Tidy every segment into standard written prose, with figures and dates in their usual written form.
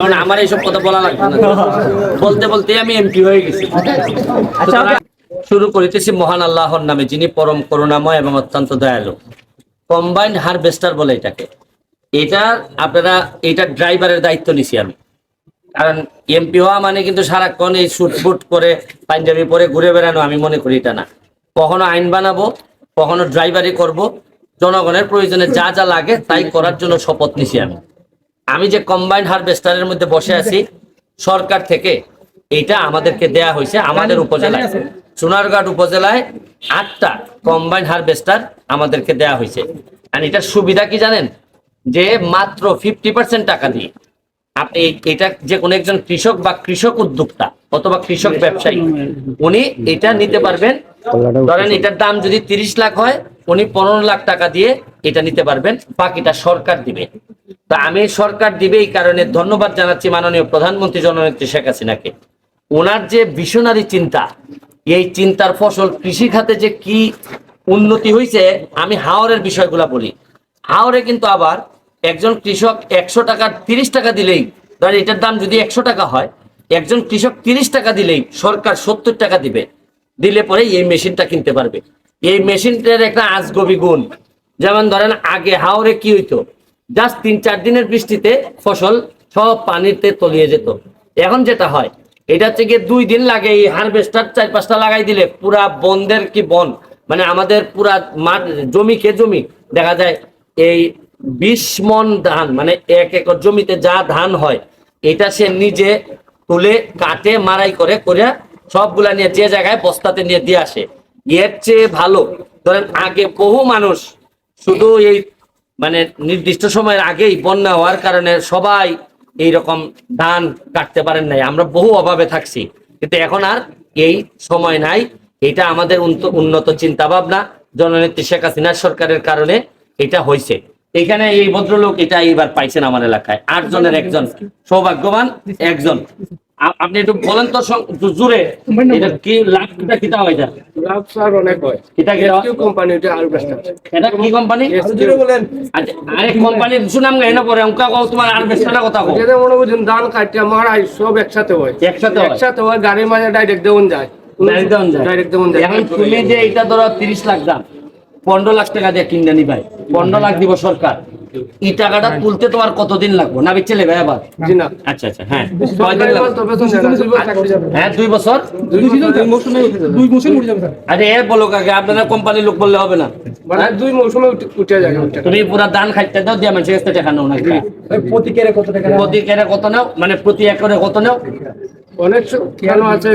কারণ আমার এইসব কথা বলা লাগবে না, বলতে বলতে আমি এমপি হয়ে গেছি। শুরু করিতেছি মহান আল্লাহর নামে, যিনি পরম করুণাময় এবং অত্যন্ত দয়ালু। কম্বাইন্ড হারভেস্টার বলে এটাকে। এটা আপনারা এটা ড্রাইভারের দায়িত্ব নিছি আমি, কারণ এমপি হওয়া মানে কিন্তু সারাক্ষণ এই শুটফুট করে পাঞ্জাবি পরে ঘুরে বেড়ানো আমি মনে করি এটা না। কখনো আইন বানাবো, কখনো ড্রাইভারি করব, জনগণের প্রয়োজনে যা যা লাগে তাই করার জন্য শপথ নিছি আমি যে কম্বাইন্ড হারভেস্টারের মধ্যে বসে আছি, সরকার থেকে এটা আমাদেরকে দেয়া হয়েছে। আমাদের উপজেলায়, সোনারঘাট উপজেলায় 8টা কম্বাইন্ড হারভেস্টার আমাদেরকে দেয়া হয়েছে। আর এটার সুবিধা কি জানেন, যে মাত্র 50% টাকা দিয়ে আপনি এটা যে কোনো একজন কৃষক বা কৃষক উদ্যোক্তা অথবা কৃষক ব্যবসায়ী উনি এটা নিতে পারবেন। ধরেন এটার দাম যদি 30 লাখ হয়, উনি 15 লাখ টাকা দিয়ে এটা নিতে পারবেন, বাকিটা সরকার দিবে। তা আমি সরকার দিবে এই কারণে ধন্যবাদ জানাচ্ছি মাননীয় প্রধানমন্ত্রী জননেত্রী শেখ হাসিনাকে। ওনার যে ভিশনারি চিন্তা, এই চিন্তার ফসল কৃষি খাতে যে কি উন্নতি হয়েছে, আমি হাওরের বিষয়গুলা বলি। হাওরে কিন্তু আবার একজন কৃষক 100 টাকা 30 টাকা দিলেই, ধরেন এটার দাম যদি 100 টাকা হয়, একজন কৃষক 30 টাকা দিলেই সরকার 70 টাকা দিবে, দিলে পরে এই মেশিনটা কিনতে পারবে। এই মেশিনটার একটা আজগবি গুণ, যেমন ধরেন আগে হাওরে কি হইতো, জাস্ট 3-4 দিনের বৃষ্টিতে ফসল সব পানিতে তলিয়ে যেত। এখন যেটা হয়, এটা থেকে 2 দিন লাগে, এই হারভেস্টার 4-5টা লাগাই দিলে পুরা বনদের কি বন, মানে আমাদের পুরা মাঠ জমিকে জমি দেখা যায় এই 20 মন ধান, মানে 1 একর জমিতে যা ধান হয় এটা সে নিজে তুলে কাটে মারাই করে সবগুলা নিয়ে যে জায়গায় বস্তাতে নিয়ে দিয়ে আসে। এর চেয়ে ভালো, ধরেন আগে বহু মানুষ শুধু এই মানে নির্দিষ্ট সময়ের আগেই বন্যা হওয়ার কারণে সবাই এইরকম ধান কাটতে পারেন নাই, আমরা বহু অভাবে থাকছি। কিন্তু এখন আর এই সময় নাই। এটা আমাদের উন্নত চিন্তা ভাবনা জননেত্রী শেখ হাসিনার সরকারের কারণে এটা হয়েছে। এখানে এই ভদ্রলোক এটা এইবার পাইছেন আমার এলাকায়, 8 জনের একজন, সৌভাগ্যবান একজন। আপনি একটু বলেন তো জুড়ে, এটা কি লাভটা কিটা হয়? এটা লাভ স্যার অনেক হয়। এটা কি কোম্পানি, এটা হারভেস্টার। এটা কি কোম্পানি? জুড়ে বলেন। আচ্ছা, আরেক কোম্পানির সুনাম গাইনা পরে অঙ্কা কও, তোমার হারভেস্টারের কথা কও। যেটা মনে বুঝুন ধান কাটিয়া মারাই সব একসাথে হয়, একসাথে হয়, গাড়ির মাঝে ডাইরেক্ট দেওয়া যায়, ডাইরেক্ট দেওয়া যায়। এখন তুমি যে এটা ধরো 30 লাখ দাম, 15 লাখ টাকা দিয়ে কিনে নিবাই, 15 লাখ দিব সরকার। এই টাকাটা তুলতে তোমার কতদিন লাগবে না বিচলে ভাই? আবার জি না, আচ্ছা আচ্ছা, হ্যাঁ 6 দিন লাগবে। হ্যাঁ 2 বছর, 2 মৌসুমে উঠে যাবে। আরে এর বলো কাকে, আপনারা কোম্পানির লোক বললে হবে না, মানে 2 মৌসুমে উঠে যায়। তুমি পুরো ধান খাইতে দাও দিয়ে মানুষের কাছে টাকা নাও না? প্রতি কেরে কত টাকা? প্রতি কেরে কত নাও, মানে প্রতি একরে কত নাও? অনেক কেন আছে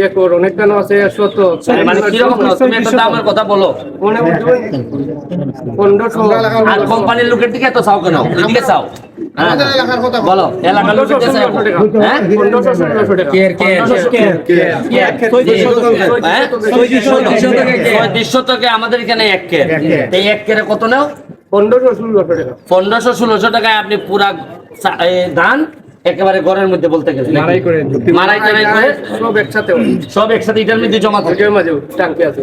একর, অনেক কেন আছে 100। মানে কিরকম নাও তুমি একটা দামের কথা বলো। 1500। আর কোম্পানির লোকের দিকে এত চাও কেন? এদিকে চাও আমাদের এলাকার কথা বলো। এলাকার লোকের কাছে হ্যাঁ 1500 টাকা। 200 টাকা আমাদের এখানে 1 কের। এই 1 কেরে কত নাও? 1500 টাকা। 1500-1600 টাকায় আপনি পুরা ধান একেবারে ঘরের মধ্যে বলতে গেছে মারাই করে সব একসাথে, সব একসাথে এটার মধ্যে জমা থাকে। মাঝে টাঙ্কি আছে।